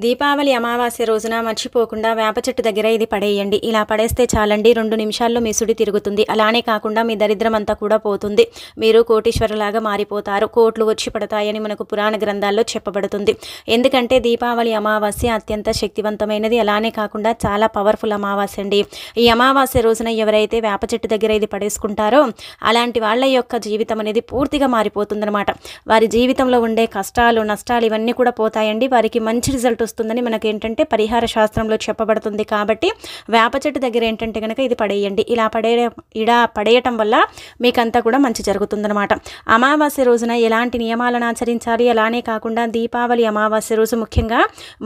దీపావళి అమావాస్య రోజున మర్చిపోకుండా వేప చెట్టు దగ్గర ఇది పడేయండి. ఇలా పడేస్తే చాలండి, 2 నిమిషాల్లో మీ సుడి తిరుగుతుంది. అలానే కాకుండా మీ దరిద్రం అంతా కూడా పోతుంది. మీరు కోటీశ్వరులాగా మారిపోతారు. కోట్లు వచ్చి పడతాయని మనకు పురాణ గ్రంథాల్లో చెప్పబడుతుంది. ఎందుకంటే దీపావళి అమావాస్య అత్యంత శక్తివంతమైనది. అలానే కాకుండా చాలా పవర్ఫుల్ అమావాస్య అండి. ఈ అమావాస్య రోజున ఎవరైతే వేప చెట్టు దగ్గర ఇది పడేసుకుంటారో అలాంటి వాళ్ళ యొక్క జీవితం అనేది పూర్తిగా మారిపోతుందన్నమాట. వారి జీవితంలో ఉండే కష్టాలు, నష్టాలు ఇవన్నీ కూడా పోతాయండి. వారికి మంచి రిజల్ట్ వస్తుందని మనకి ఏంటంటే పరిహార శాస్త్రంలో చెప్పబడుతుంది. కాబట్టి వేప చెట్టు దగ్గర ఏంటంటే కనుక ఇది పడేయండి. ఇలా పడేయటం వల్ల మీకంతా కూడా మంచి జరుగుతుందన్నమాట. అమావాస్య రోజున ఎలాంటి నియమాలను ఆచరించాలి, అలానే కాకుండా దీపావళి అమావాస్య రోజు ముఖ్యంగా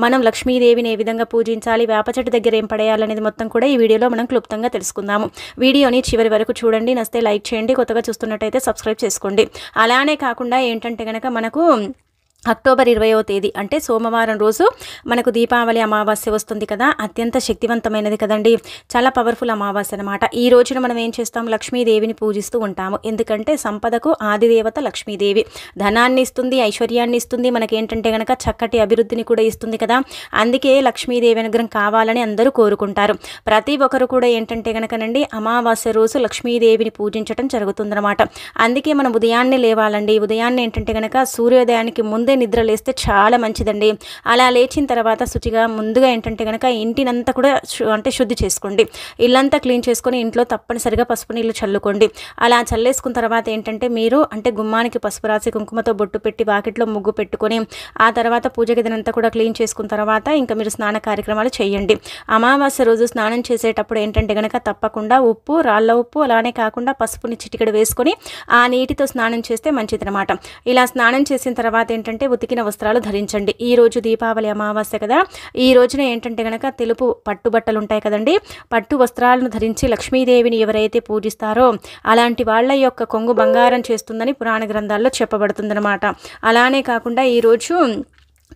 మనం లక్ష్మీదేవిని ఏ విధంగా పూజించాలి, వేప చెట్టు దగ్గర ఏం పడేయాలనేది మొత్తం కూడా ఈ వీడియోలో మనం క్లుప్తంగా తెలుసుకుందాము. వీడియోని చివరి వరకు చూడండి. నచ్చితే లైక్ చేయండి, కొత్తగా చూస్తున్నట్టయితే సబ్స్క్రైబ్ చేసుకోండి. అలానే కాకుండా ఏంటంటే కనుక మనకు అక్టోబర్ 20వ తేదీ అంటే సోమవారం రోజు మనకు దీపావళి అమావాస్య వస్తుంది కదా. అత్యంత శక్తివంతమైనది కదండి, చాలా పవర్ఫుల్ అమావాస్య అనమాట. ఈ రోజున మనం ఏం చేస్తాం, లక్ష్మీదేవిని పూజిస్తూ ఉంటాము. ఎందుకంటే సంపదకు ఆదిదేవత లక్ష్మీదేవి ధనాన్ని ఇస్తుంది, ఐశ్వర్యాన్ని ఇస్తుంది, మనకేంటంటే కనుక చక్కటి అభివృద్ధిని కూడా ఇస్తుంది కదా. అందుకే లక్ష్మీదేవి అనుగ్రహం కావాలని అందరూ కోరుకుంటారు. ప్రతి ఒక్కరు కూడా ఏంటంటే కనుకనండి అమావాస్య రోజు లక్ష్మీదేవిని పూజించడం జరుగుతుందన్నమాట. అందుకే మనం ఉదయాన్నే లేవాలండి. ఉదయాన్నే ఏంటంటే కనుక సూర్యోదయానికి ముందే నిద్ర లేస్తే చాలా మంచిదండి. అలా లేచిన తర్వాత శుచిగా ముందుగా ఏంటంటే కనుక ఇంటినంతా కూడా శుద్ధి చేసుకోండి. ఇల్లంతా క్లీన్ చేసుకొని ఇంట్లో తప్పనిసరిగా పసుపు నీళ్ళు చల్లుకోండి. అలా చల్లేసుకున్న తర్వాత ఏంటంటే మీరు గుమ్మానికి పసుపు రాసి కుంకుమతో బొట్టు పెట్టి వాకిట్లో ముగ్గు పెట్టుకొని ఆ తర్వాత పూజ గదినంతా కూడా క్లీన్ చేసుకున్న తర్వాత ఇంకా మీరు స్నాన కార్యక్రమాలు చేయండి. అమావాస్య రోజు స్నానం చేసేటప్పుడు ఏంటంటే కనుక తప్పకుండా ఉప్పు, రాళ్ళ ఉప్పు, అలానే కాకుండా పసుపుని చిటికెడు వేసుకొని ఆ నీటితో స్నానం చేస్తే మంచిదన్నమాట. ఇలా స్నానం చేసిన తర్వాత ఏంటంటే ఉతికిన వస్త్రాలు ధరించండి. ఈ రోజు దీపావళి అమావాస్య కదా. ఈ రోజున ఏంటంటే కనుక తెలుపు పట్టు బట్టలు ఉంటాయి కదండి, పట్టు వస్త్రాలను ధరించి లక్ష్మీదేవిని ఎవరైతే పూజిస్తారో అలాంటి వాళ్ళ యొక్క కొంగు బంగారం చేస్తుందని పురాణ గ్రంథాల్లో చెప్పబడుతుందన్నమాట. అలానే కాకుండా ఈరోజు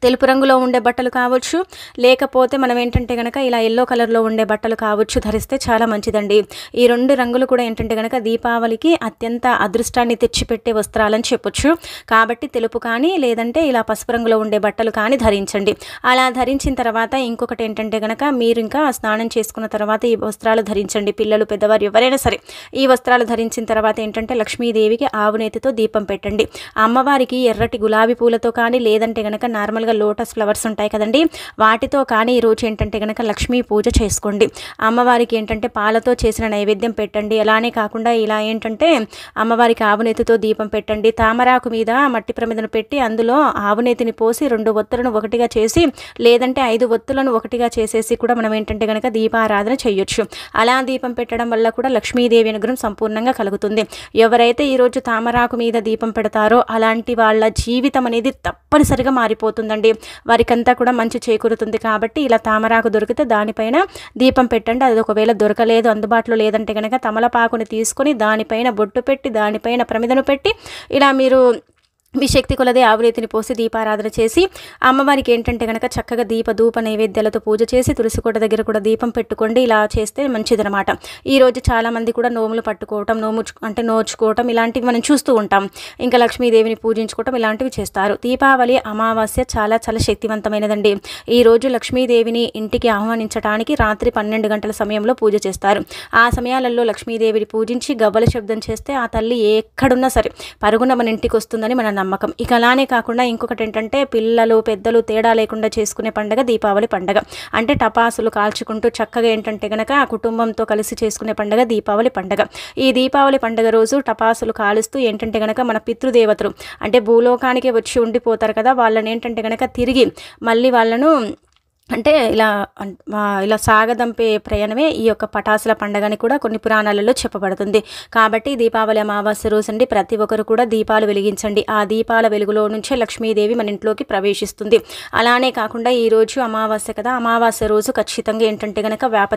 తెలుపు రంగులో ఉండే బట్టలు కావచ్చు, లేకపోతే మనం ఏంటంటే కనుక ఇలా ఎల్లో కలర్లో ఉండే బట్టలు కావచ్చు ధరిస్తే చాలా మంచిదండి. ఈ 2 రంగులు కూడా ఏంటంటే కనుక దీపావళికి అత్యంత అదృష్టాన్ని తెచ్చిపెట్టే వస్త్రాలని చెప్పొచ్చు. కాబట్టి తెలుపు కానీ లేదంటే ఇలా పసుపు రంగులో ఉండే బట్టలు కానీ ధరించండి. అలా ధరించిన తర్వాత ఇంకొకటి ఏంటంటే కనుక మీరు ఇంకా స్నానం చేసుకున్న తర్వాత ఈ వస్త్రాలు ధరించండి. పిల్లలు, పెద్దవారు ఎవరైనా సరే ఈ వస్త్రాలు ధరించిన తర్వాత ఏంటంటే లక్ష్మీదేవికి ఆవు నేతితో దీపం పెట్టండి. అమ్మవారికి ఎర్రటి గులాబీ పూలతో కానీ లేదంటే కనుక నార్మల్ లోటస్ ఫ్లవర్స్ ఉంటాయి కదండి, వాటితో కానీ ఈరోజు ఏంటంటే కనుక లక్ష్మీ పూజ చేసుకోండి. అమ్మవారికి ఏంటంటే పాలతో చేసిన నైవేద్యం పెట్టండి. అలానే కాకుండా ఇలా ఏంటంటే అమ్మవారికి ఆవునేతితో దీపం పెట్టండి. తామరాకు మీద మట్టి ప్రమిదను పెట్టి అందులో ఆవునేతిని పోసి 2 ఒత్తులను ఒకటిగా చేసి లేదంటే 5 ఒత్తులను ఒకటిగా చేసేసి కూడా మనం ఏంటంటే కనుక దీపారాధన చేయొచ్చు. అలా దీపం పెట్టడం వల్ల కూడా లక్ష్మీదేవి అనుగ్రహం సంపూర్ణంగా కలుగుతుంది. ఎవరైతే ఈరోజు తామరాకు మీద దీపం పెడతారో అలాంటి వాళ్ళ జీవితం అనేది తప్పనిసరిగా మారిపోతుంది. వారికంతా కూడా మంచి చేకూరుతుంది. కాబట్టి ఇలా తామరాకు దొరికితే దానిపైన దీపం పెట్టండి. అది ఒకవేళ దొరకలేదు, అందుబాటులో లేదంటే కనుక తమలపాకుని తీసుకొని దానిపైన బొట్టు పెట్టి దానిపైన ప్రమిదను పెట్టి ఇలా మీరు మీ శక్తి కొలదే ఆవునేతిని పోసి దీపారాధన చేసి అమ్మవారికి ఏంటంటే కనుక చక్కగా ధూప నైవేద్యాలతో పూజ చేసి తులసి కోట దగ్గర కూడా దీపం పెట్టుకోండి. ఇలా చేస్తే మంచిదనమాట. ఈరోజు చాలామంది కూడా నోములు పట్టుకోవటం, నోచుకోవటం ఇలాంటివి మనం చూస్తూ ఉంటాం. ఇంకా లక్ష్మీదేవిని పూజించుకోవటం ఇలాంటివి చేస్తారు. దీపావళి అమావాస్య చాలా చాలా శక్తివంతమైనదండి. ఈరోజు లక్ష్మీదేవిని ఇంటికి ఆహ్వానించడానికి రాత్రి 12 గంటల సమయంలో పూజ చేస్తారు. ఆ సమయాలలో లక్ష్మీదేవిని పూజించి గవ్వల శబ్దం చేస్తే ఆ తల్లి ఎక్కడున్నా సరే పరుగున మన ఇంటికి వస్తుందని మన నమ్మకం. ఇక అలానే కాకుండా ఇంకొకటి ఏంటంటే పిల్లలు పెద్దలు తేడా లేకుండా చేసుకునే పండుగ దీపావళి పండుగ. అంటే టపాసులు కాల్చుకుంటూ చక్కగా ఏంటంటే కనుక ఆ కుటుంబంతో కలిసి చేసుకునే పండుగ దీపావళి పండుగ. ఈ దీపావళి పండుగ రోజు టపాసులు కాలుస్తూ ఏంటంటే కనుక మన పితృదేవతలు అంటే భూలోకానికి వచ్చి ఉండిపోతారు కదా, వాళ్ళని ఏంటంటే కనుక తిరిగి మళ్ళీ వాళ్ళను అంటే ఇలా సాగదంపే ప్రయాణమే ఈ యొక్క పటాసుల పండుగని కూడా కొన్ని పురాణాలలో చెప్పబడుతుంది. కాబట్టి దీపావళి అమావాస్య రోజు అండి ప్రతి ఒక్కరు కూడా దీపాలు వెలిగించండి. ఆ దీపాల వెలుగులో నుంచే లక్ష్మీదేవి మన ఇంట్లోకి ప్రవేశిస్తుంది. అలానే కాకుండా ఈరోజు అమావాస్య కదా, అమావాస్య రోజు ఖచ్చితంగా ఏంటంటే కనుక వేప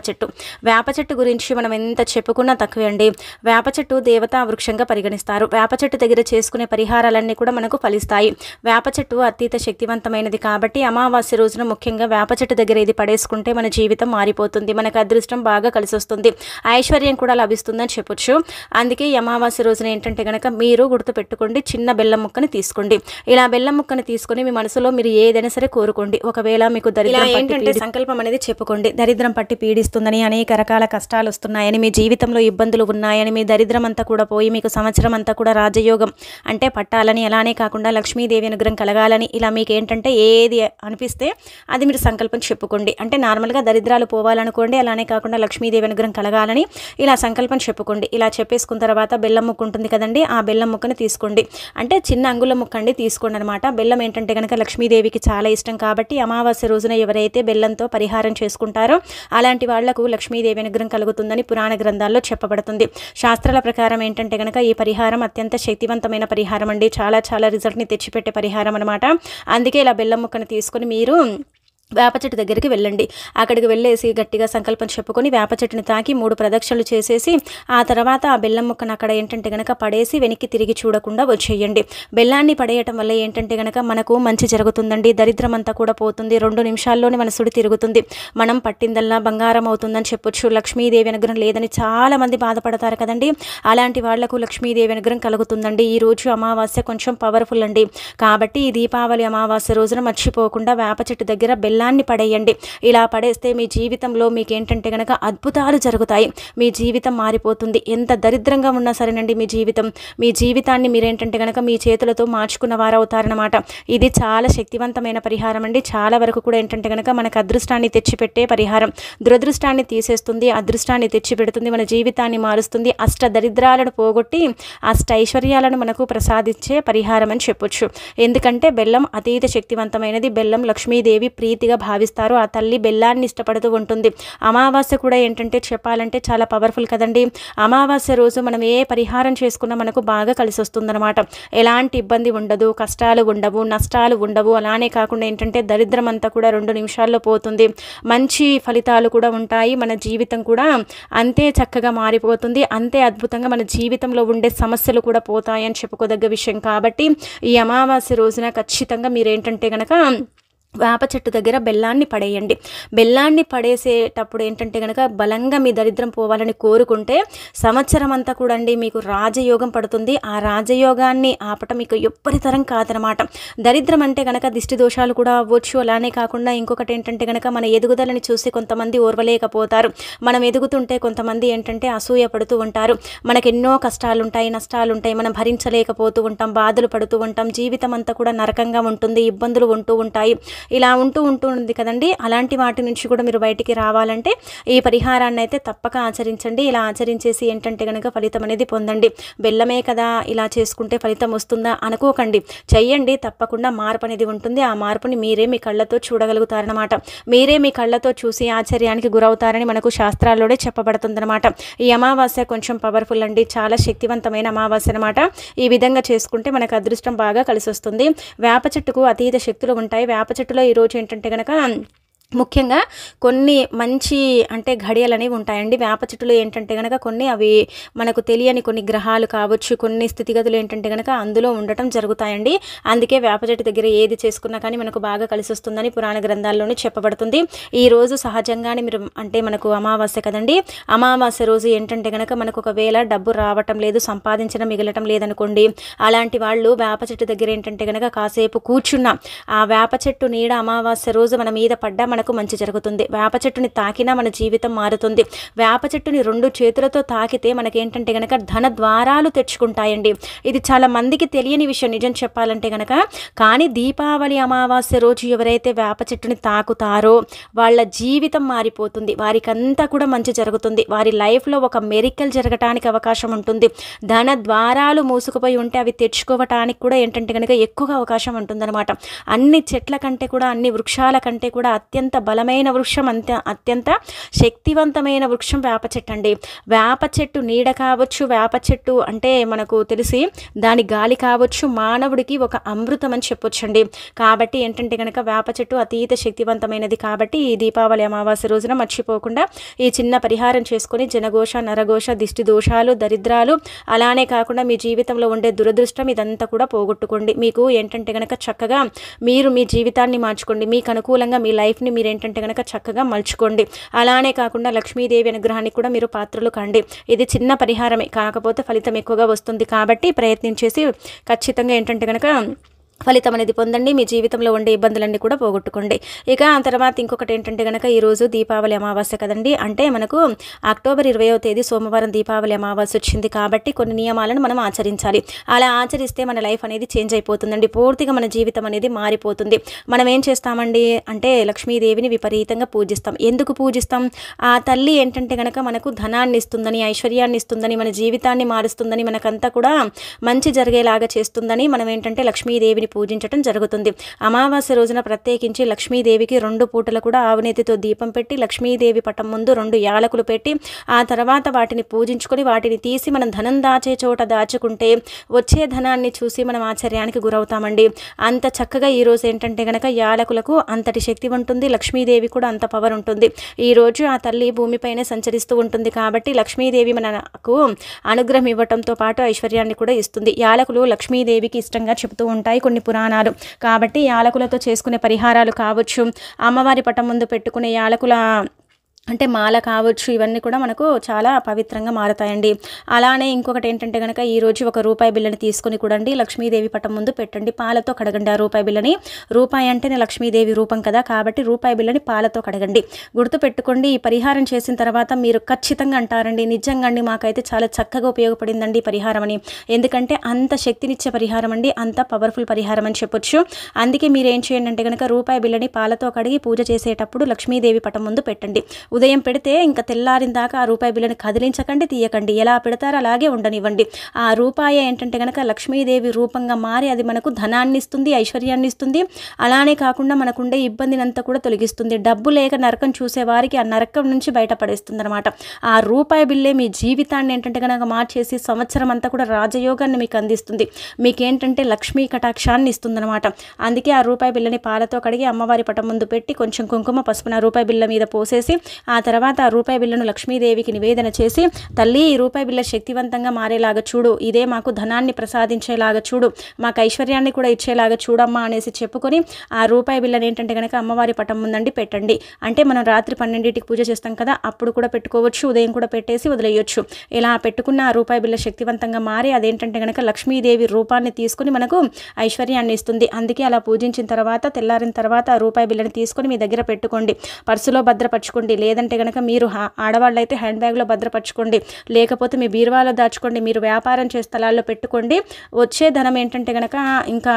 చెట్టు గురించి మనం ఎంత చెప్పుకున్నా తక్కువే అండి. వేప చెట్టు దేవతా వృక్షంగా పరిగణిస్తారు. వేప చెట్టు దగ్గర చేసుకునే పరిహారాలన్నీ కూడా మనకు ఫలిస్తాయి. వేప చెట్టు అతీత శక్తివంతమైనది. కాబట్టి అమావాస్య రోజున ముఖ్యంగా వేప చెట్టు దగ్గర ఇది పడేసుకుంటే మన జీవితం మారిపోతుంది, మనకు అదృష్టం బాగా కలిసి వస్తుంది, ఐశ్వర్యం కూడా లభిస్తుందని చెప్పొచ్చు. అందుకే ఈ అమావాస్య రోజున ఏంటంటే కనుక మీరు గుర్తుపెట్టుకోండి, చిన్న బెల్లం ముక్కని తీసుకోండి. ఇలా బెల్లం ముక్కని తీసుకొని మీ మనసులో మీరు ఏదైనా సరే కోరుకోండి. ఒకవేళ మీకు దరిద్రం ఏంటంటే సంకల్పం అనేది చెప్పుకోండి, దరిద్రం పట్టి పీడిస్తుందని, అనేక రకాల కష్టాలు వస్తున్నాయని, మీ జీవితంలో ఇబ్బందులు ఉన్నాయని, మీ దరిద్రం అంతా కూడా పోయి మీకు సంవత్సరం అంతా కూడా రాజయోగం అంటే పట్టాలని, అలానే కాకుండా లక్ష్మీదేవి అనుగ్రహం కలగాలని, ఇలా మీకు ఏంటంటే ఏది అనిపిస్తే అది మీరు సంకల్పం చెప్పుకోండి. అంటే నార్మల్గా దరిద్రాలు పోవాలనుకోండి, అలానే కాకుండా లక్ష్మీదేవి అనుగ్రహం కలగాలని ఇలా సంకల్పం చెప్పుకోండి. ఇలా చెప్పేసుకున్న తర్వాత బెల్లం ముక్క ఉంటుంది కదండి, ఆ బెల్లం ముక్కని తీసుకోండి. అంటే చిన్న అంగుళం ముక్క అండి తీసుకోండి అనమాట. బెల్లం ఏంటంటే కనుక లక్ష్మీదేవికి చాలా ఇష్టం కాబట్టి అమావాస్య రోజున ఎవరైతే బెల్లంతో పరిహారం చేసుకుంటారో అలాంటి వాళ్లకు లక్ష్మీదేవి అనుగ్రహం కలుగుతుందని పురాణ గ్రంథాల్లో చెప్పబడుతుంది. శాస్త్రాల ప్రకారం ఏంటంటే కనుక ఈ పరిహారం అత్యంత శక్తివంతమైన పరిహారం అండి, చాలా రిజల్ట్ని తెచ్చిపెట్టే పరిహారం అనమాట. అందుకే ఇలా బెల్లం ముక్కను తీసుకొని మీరు వేప చెట్టు దగ్గరికి వెళ్ళండి. అక్కడికి వెళ్ళేసి గట్టిగా సంకల్పం చెప్పుకొని వేప చెట్టుని తాకి 3 ప్రదక్షిణలు చేసేసి ఆ తర్వాత ఆ బెల్లం ముక్కను అక్కడ ఏంటంటే గనక పడేసి వెనక్కి తిరిగి చూడకుండా వచ్చేయండి. బెల్లాన్ని పడేయటం వల్ల ఏంటంటే గనక మనకు మంచి జరుగుతుందండి, దరిద్రం అంతా కూడా పోతుంది, 2 నిమిషాల్లోనే మన సుడి తిరుగుతుంది, మనం పట్టిందల్లా బంగారం అవుతుందని చెప్పొచ్చు. లక్ష్మీదేవి అనుగ్రహం లేదని చాలా మంది బాధపడతారు కదండి, అలాంటి వాళ్లకు లక్ష్మీదేవి అనుగ్రహం కలుగుతుందండి. ఈ రోజు అమావాస్య కొంచెం పవర్ఫుల్ అండి, కాబట్టి ఈ దీపావళి అమావాస్య రోజున మర్చిపోకుండా వేప చెట్టు దగ్గర బెల్లాన్ని పడేయండి. ఇలా పడేస్తే మీ జీవితంలో మీకు ఏంటంటే కనుక అద్భుతాలు జరుగుతాయి, మీ జీవితం మారిపోతుంది. ఎంత దరిద్రంగా ఉన్నా సరేనండి మీ జీవితాన్ని మీరేంటంటే కనుక మీ చేతులతో మార్చుకున్న వారు అవుతారనమాట. ఇది చాలా శక్తివంతమైన పరిహారం అండి. చాలా వరకు కూడా ఏంటంటే కనుక మనకు అదృష్టాన్ని తెచ్చిపెట్టే పరిహారం, దురదృష్టాన్ని తీసేస్తుంది, అదృష్టాన్ని తెచ్చిపెడుతుంది, మన జీవితాన్ని మారుస్తుంది, అష్ట దరిద్రాలను పోగొట్టి అష్ట ఐశ్వర్యాలను మనకు ప్రసాదించే పరిహారం అని చెప్పొచ్చు. ఎందుకంటే బెల్లం అతీత శక్తివంతమైనది, బెల్లం లక్ష్మీదేవి ప్రీతిగా భావిస్తారు, ఆ తల్లి బెల్లాన్ని ఇష్టపడుతూ ఉంటుంది. అమావాస్య కూడా ఏంటంటే చెప్పాలంటే చాలా పవర్ఫుల్ కదండి. అమావాస్య రోజు మనం ఏ పరిహారం చేసుకున్నా మనకు బాగా కలిసి వస్తుందన్నమాట. ఎలాంటి ఇబ్బంది ఉండదు, కష్టాలు ఉండవు, నష్టాలు ఉండవు. అలానే కాకుండా ఏంటంటే దరిద్రం అంతా కూడా 2 నిమిషాల్లో పోతుంది, మంచి ఫలితాలు కూడా ఉంటాయి, మన జీవితం కూడా అంతే చక్కగా మారిపోతుంది, అంతే అద్భుతంగా మన జీవితంలో ఉండే సమస్యలు కూడా పోతాయని చెప్పుకోదగ్గ విషయం. కాబట్టి ఈ అమావాస్య రోజున ఖచ్చితంగా మీరేంటంటే కనుక వేప చెట్టు దగ్గర బెల్లాన్ని పడేయండి. బెల్లాన్ని పడేసేటప్పుడు ఏంటంటే కనుక బలంగా మీ దరిద్రం పోవాలని కోరుకుంటే సంవత్సరం అంతా కూడా అండి మీకు రాజయోగం పడుతుంది. ఆ రాజయోగాన్ని ఆపటం మీకు ఎవ్వరితరం కాదనమాట. దరిద్రం అంటే కనుక దిష్టి దోషాలు కూడా అవ్వచ్చు. అలానే కాకుండా ఇంకొకటి ఏంటంటే కనుక మన ఎదుగుదలని చూసి కొంతమంది ఓర్వలేకపోతారు, మనం ఎదుగుతుంటే కొంతమంది ఏంటంటే అసూయ పడుతూ ఉంటారు. మనకు ఎన్నో కష్టాలు ఉంటాయి, నష్టాలు ఉంటాయి, మనం భరించలేకపోతూ ఉంటాం, బాధలు పడుతూ ఉంటాం, జీవితం అంతా కూడా నరకంగా ఉంటుంది, ఇబ్బందులు ఉంటూ ఉంటాయి, ఇలా ఉంటుంది కదండి. అలాంటి వాటి నుంచి కూడా మీరు బయటికి రావాలంటే ఈ పరిహారాన్ని అయితే తప్పక ఆచరించండి. ఇలా ఆచరించేసి ఏంటంటే కనుక ఫలితం అనేది పొందండి. బెల్లమే కదా ఇలా చేసుకుంటే ఫలితం వస్తుందా అనుకోకండి, చెయ్యండి, తప్పకుండా మార్పు అనేది ఉంటుంది. ఆ మార్పుని మీరే మీ కళ్ళతో చూడగలుగుతారనమాట. మీరే మీ కళ్ళతో చూసి ఆశ్చర్యానికి గురవుతారని మనకు శాస్త్రాల్లోనే చెప్పబడుతుందన్నమాట. ఈ అమావాస్య కొంచెం పవర్ఫుల్ అండి, చాలా శక్తివంతమైన అమావాస్య అనమాట. ఈ విధంగా చేసుకుంటే మనకు అదృష్టం బాగా కలిసి వస్తుంది. వేప చెట్టుకు అతీత శక్తులు ఉంటాయి. వేప చెట్టులో ఈరోజు ఏంటంటే కనుక ముఖ్యంగా కొన్ని మంచి అంటే ఘడియలు అనేవి ఉంటాయండి. వేప చెట్టులో ఏంటంటే కనుక కొన్ని అవి మనకు తెలియని కొన్ని గ్రహాలు కావచ్చు, కొన్ని స్థితిగతులు ఏంటంటే కనుక అందులో ఉండటం జరుగుతాయండి. అందుకే వేప చెట్టు దగ్గర ఏది చేసుకున్నా కానీ మనకు బాగా కలిసి వస్తుందని పురాణ గ్రంథాల్లోనే చెప్పబడుతుంది. ఈ రోజు సహజంగానే మీరు అంటే మనకు అమావాస్య కదండి, అమావాస్య రోజు ఏంటంటే కనుక మనకు ఒకవేళ డబ్బు రావటం లేదు, సంపాదించడం మిగలటం లేదనుకోండి, అలాంటి వాళ్ళు వేప చెట్టు దగ్గర ఏంటంటే కనుక కాసేపు కూర్చున్నా ఆ వేప చెట్టు నీడ అమావాస్య రోజు మన మీద పడ్డా మనకు మంచి జరుగుతుంది. వేప చెట్టుని తాకినా మన జీవితం మారుతుంది. వేప చెట్టుని 2 చేతులతో తాకితే మనకేంటంటే గనక ధన ద్వారాలు తెచ్చుకుంటాయండి. ఇది చాలా మందికి తెలియని విషయం నిజం చెప్పాలంటే గనక. కానీ దీపావళి అమావాస్య రోజు ఎవరైతే వేప చెట్టుని తాకుతారో వాళ్ళ జీవితం మారిపోతుంది, వారికంతా కూడా మంచి జరుగుతుంది, వారి లైఫ్లో ఒక మెరికల్ జరగటానికి అవకాశం ఉంటుంది. ధన ద్వారాలు మూసుకుపోయి ఉంటే అవి తెచ్చుకోవటానికి కూడా ఏంటంటే కనుక ఎక్కువగా అవకాశం ఉంటుందన్నమాట. అన్ని చెట్ల కంటే కూడా, అన్ని వృక్షాల కంటే కూడా అత్యంత బలమైన వృక్షం, అత్యంత శక్తివంతమైన వృక్షం వేప చెట్టు అండి. వేప చెట్టు నీడ కావచ్చు, వేప చెట్టు అంటే మనకు తెలిసి దాని గాలి కావచ్చు, మానవుడికి ఒక అమృతం అని చెప్పొచ్చండి. కాబట్టి ఏంటంటే కనుక వేప చెట్టు అతీత శక్తివంతమైనది. కాబట్టి ఈ దీపావళి అమావాస్య రోజున మర్చిపోకుండా ఈ చిన్న పరిహారం చేసుకొని జనఘోష, నరఘోష, దిష్టి దోషాలు, దరిద్రాలు, అలానే కాకుండా మీ జీవితంలో ఉండే దురదృష్టం ఇదంతా కూడా పోగొట్టుకోండి. మీకు ఏంటంటే కనుక చక్కగా మీరు మీ జీవితాన్ని మార్చుకోండి, మీకు అనుకూలంగా మీ లైఫ్ని మీరేంటంటే కనుక చక్కగా మలుచుకోండి. అలానే కాకుండా లక్ష్మీదేవి అనుగ్రహానికి కూడా మీరు పాత్రలు కండి. ఇది చిన్న పరిహారమే, కాకపోతే ఫలితం ఎక్కువగా వస్తుంది కాబట్టి ప్రయత్నించేసి ఖచ్చితంగా ఏంటంటే కనుక ఫలితం అనేది పొందండి. మీ జీవితంలో ఉండే ఇబ్బందులన్నీ కూడా పోగొట్టుకోండి. ఇక ఆ తర్వాత ఇంకొకటి ఏంటంటే కనుక ఈరోజు దీపావళి అమావాస్య కదండి. అంటే మనకు అక్టోబర్ 20వ తేదీ సోమవారం దీపావళి అమావాస్య వచ్చింది కాబట్టి కొన్ని నియమాలను మనం ఆచరించాలి. అలా ఆచరిస్తే మన లైఫ్ అనేది చేంజ్ అయిపోతుందండి. పూర్తిగా మన జీవితం అనేది మారిపోతుంది. మనం ఏం చేస్తామండి అంటే లక్ష్మీదేవిని విపరీతంగా పూజిస్తాం. ఎందుకు పూజిస్తాం? ఆ తల్లి ఏంటంటే కనుక మనకు ధనాన్ని ఇస్తుందని, ఐశ్వర్యాన్ని ఇస్తుందని, మన జీవితాన్ని మారుస్తుందని, మనకంతా కూడా మంచి జరిగేలాగా చేస్తుందని మనం ఏంటంటే లక్ష్మీదేవిని పూజించడం జరుగుతుంది. అమావాస్య రోజున ప్రత్యేకించి లక్ష్మీదేవికి 2 పూటలు కూడా ఆవునేతితో దీపం పెట్టి లక్ష్మీదేవి పటం ముందు 2 యాలకులు పెట్టి ఆ తర్వాత వాటిని పూజించుకొని వాటిని తీసి మనం ధనం దాచే చోట దాచుకుంటే వచ్చే ధనాన్ని చూసి మనం ఆశ్చర్యానికి గురవుతామండి. అంత చక్కగా ఈరోజు ఏంటంటే కనుక యాలకులకు అంతటి శక్తి ఉంటుంది. లక్ష్మీదేవి కూడా అంత పవర్ ఉంటుంది. ఈరోజు ఆ తల్లి భూమిపైనే సంచరిస్తూ ఉంటుంది కాబట్టి లక్ష్మీదేవి మనకు అనుగ్రహం ఇవ్వటంతో పాటు ఐశ్వర్యాన్ని కూడా ఇస్తుంది. యాలకులు లక్ష్మీదేవికి ఇష్టంగా చెబుతూ ఉంటాయి కొన్ని పురాణాలు. కాబట్టి యాలకులతో చేసుకునే పరిహారాలు కావచ్చు, అమ్మవారి పటం ముందు పెట్టుకునే యాలకుల అంటే మాల కావచ్చు, ఇవన్నీ కూడా మనకు చాలా పవిత్రంగా మారుతాయండి. అలానే ఇంకొకటి ఏంటంటే కనుక ఈరోజు ఒక రూపాయి బిల్లని తీసుకొని కూడండి లక్ష్మీదేవి పటం ముందు పెట్టండి. పాలతో కడగండి ఆ రూపాయి బిల్లని. రూపాయి అంటేనే లక్ష్మీదేవి రూపం కదా, కాబట్టి రూపాయి బిల్లని పాలతో కడగండి. గుర్తు పెట్టుకోండి. ఈ పరిహారం చేసిన తర్వాత మీరు ఖచ్చితంగా అంటారండి, నిజంగా అండి మాకైతే చాలా చక్కగా ఉపయోగపడిందండి ఈ పరిహారం అని. ఎందుకంటే అంత శక్తినిచ్చే పరిహారం అండి, అంత పవర్ఫుల్ పరిహారం అని చెప్పొచ్చు. అందుకే మీరు ఏం చేయండి అంటే కనుక రూపాయి బిల్లని పాలతో కడిగి పూజ చేసేటప్పుడు లక్ష్మీదేవి పటం ముందు పెట్టండి. ఉదయం పెడితే ఇంకా తెల్లారిన దాకా ఆ రూపాయి బిల్లని కదిలించకండి, తీయకండి. ఎలా పెడతారో అలాగే ఉండనివ్వండి. ఆ రూపాయి ఏంటంటే కనుక లక్ష్మీదేవి రూపంగా మారి అది మనకు ధనాన్ని ఇస్తుంది, ఐశ్వర్యాన్ని ఇస్తుంది. అలానే కాకుండా మనకుండే ఇబ్బందిని అంతా కూడా తొలగిస్తుంది. డబ్బు లేక నరకం చూసే వారికి ఆ నరకం నుంచి బయటపడేస్తుంది అనమాట. ఆ రూపాయి బిల్లే మీ జీవితాన్ని ఏంటంటే కనుక మార్చేసి సంవత్సరం అంతా కూడా రాజయోగాన్ని మీకు అందిస్తుంది. మీకేంటంటే లక్ష్మీ కటాక్షాన్ని ఇస్తుంది అనమాట. అందుకే ఆ రూపాయి బిల్లని పాలతో కడిగి అమ్మవారి పటం ముందు పెట్టి కొంచెం కుంకుమ పసుపున రూపాయి బిల్ల మీద పోసేసి ఆ తర్వాత ఆ రూపాయి బిల్లను లక్ష్మీదేవికి నివేదన చేసి, తల్లి ఈ రూపాయి బిల్ల శక్తివంతంగా మారేలాగా చూడు, ఇదే మాకు ధనాన్ని ప్రసాదించేలాగా చూడు, మాకు ఐశ్వర్యాన్ని కూడా ఇచ్చేలాగా చూడమ్మా అనేసి చెప్పుకొని ఆ రూపాయి బిల్లని ఏంటంటే కనుక అమ్మవారి పటం ముందండి పెట్టండి. అంటే మనం రాత్రి 12ంటికి పూజ చేస్తాం కదా, అప్పుడు కూడా పెట్టుకోవచ్చు, ఉదయం కూడా పెట్టేసి వదిలేయొచ్చు. ఇలా పెట్టుకున్న ఆ రూపాయి బిల్ల శక్తివంతంగా మారి అదేంటంటే కనుక లక్ష్మీదేవి రూపాన్ని తీసుకుని మనకు ఐశ్వర్యాన్ని ఇస్తుంది. అందుకే అలా పూజించిన తర్వాత తెల్లారిన తర్వాత ఆ రూపాయి బిల్లని తీసుకొని మీ దగ్గర పెట్టుకోండి. పర్సులో భద్రపరచుకోండి. లేదంటే కనుక మీరు ఆడవాళ్ళు అయితే హ్యాండ్ బ్యాగ్లో భద్రపరచుకోండి. లేకపోతే మీ బీరువాలో దాచుకోండి. మీరు వ్యాపారం చేసే స్థలాల్లో పెట్టుకోండి. వచ్చే ధనం ఏంటంటే కనుక ఇంకా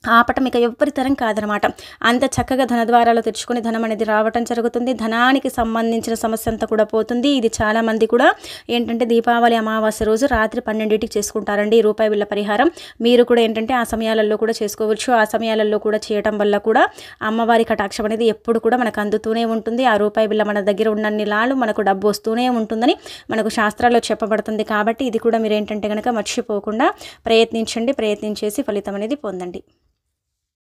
ఆపటం ఇక ఎవ్వరి తరం కాదనమాట. అంత చక్కగా ధనద్వారాలు తెచ్చుకొని ధనం అనేది రావటం జరుగుతుంది. ధనానికి సంబంధించిన సమస్య అంతా కూడా పోతుంది. ఇది చాలామంది కూడా ఏంటంటే దీపావళి అమావాస్య రోజు రాత్రి 12ంటికి చేసుకుంటారండి ఈ రూపాయి బిళ్ళ పరిహారం. మీరు కూడా ఏంటంటే ఆ సమయాలలో కూడా చేసుకోవచ్చు. ఆ సమయాలలో కూడా చేయటం వల్ల కూడా అమ్మవారి కటాక్షం అనేది ఎప్పుడు కూడా మనకు అందుతూనే ఉంటుంది. ఆ రూపాయి బిళ్ళ మన దగ్గర ఉన్నన్ని నాళ్ళు మనకు డబ్బు వస్తూనే ఉంటుందని మనకు శాస్త్రాల్లో చెప్పబడుతుంది. కాబట్టి ఇది కూడా మీరు ఏంటంటే కనుక మర్చిపోకుండా ప్రయత్నించండి. ప్రయత్నించేసి ఫలితం అనేది పొందండి.